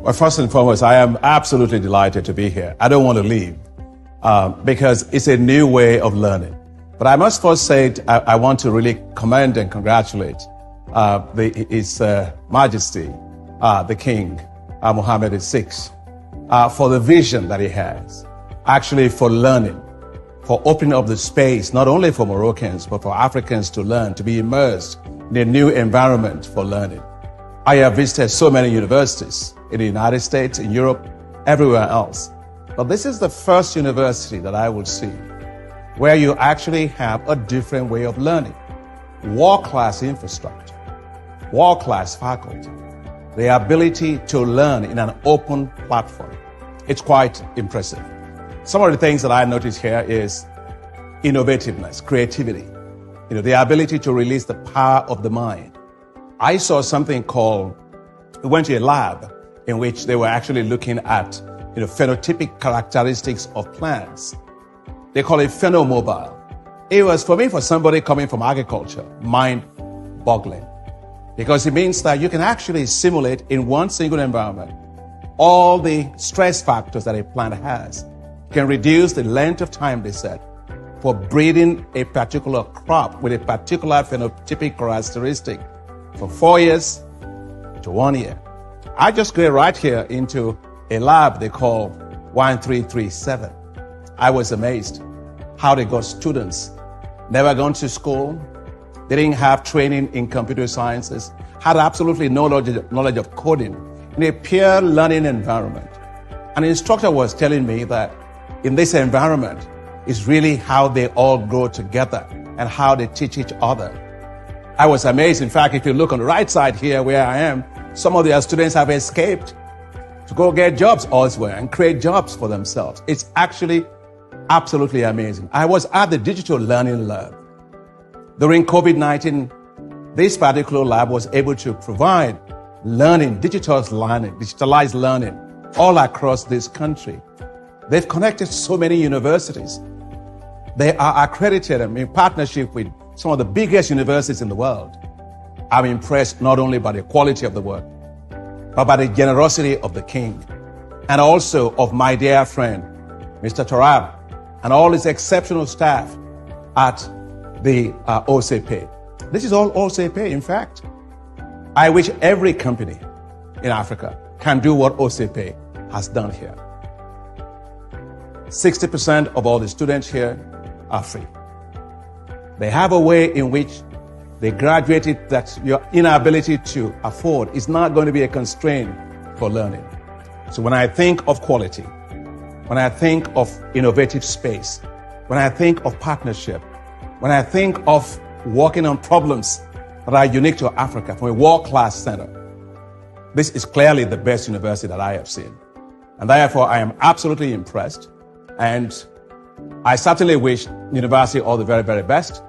Well, first and foremost, I am absolutely delighted to be here. I don't want to leave because it's a new way of learning. But I must first say I want to really commend and congratulate His Majesty, the King, Mohammed VI, for the vision that he has, actually for learning, for opening up the space, not only for Moroccans, but for Africans to learn, to be immersed in a new environment for learning. I have visited so many universities in the United States, in Europe, everywhere else. But this is the first university that I will see where you actually have a different way of learning. World-class infrastructure, world-class faculty, the ability to learn in an open platform. It's quite impressive. Some of the things that I notice here is innovativeness, creativity, the ability to release the power of the mind. I saw something called, we went to a lab in which they were actually looking at phenotypic characteristics of plants. They call it phenomobile. It was, for me, for somebody coming from agriculture, mind-boggling. Because it means that you can actually simulate in one single environment all the stress factors that a plant has. You can reduce the length of time, they said, for breeding a particular crop with a particular phenotypic characteristic from 4 years to 1 year. I just go right here into a lab they call 1337. I was amazed how they got students, never gone to school, they didn't have training in computer sciences, had absolutely no knowledge of coding, in a peer learning environment. An instructor was telling me that in this environment is really how they all grow together and how they teach each other. I was amazed. In fact, if you look on the right side here where I am, some of their students have escaped to go get jobs elsewhere and create jobs for themselves. It's actually absolutely amazing. I was at the Digital Learning Lab. During COVID-19, this particular lab was able to provide learning, digitalized learning all across this country. They've connected so many universities. They are accredited in partnership with some of the biggest universities in the world. I'm impressed not only by the quality of the work, but by the generosity of the King, and also of my dear friend, Mr. Tarab, and all his exceptional staff at the OCP. This is all OCP, in fact. I wish every company in Africa can do what OCP has done here. 60% of all the students here are free. They have a way in which they graduated that your inability to afford is not going to be a constraint for learning. So when I think of quality, when I think of innovative space, when I think of partnership, when I think of working on problems that are unique to Africa from a world-class center, this is clearly the best university that I have seen. And therefore, I am absolutely impressed. And I certainly wish the university all the very, very best.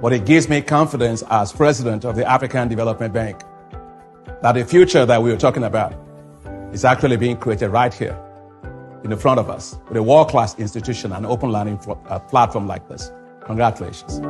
But it gives me confidence as president of the African Development Bank that the future that we were talking about is actually being created right here in the front of us with a world-class institution and open learning platform like this. Congratulations.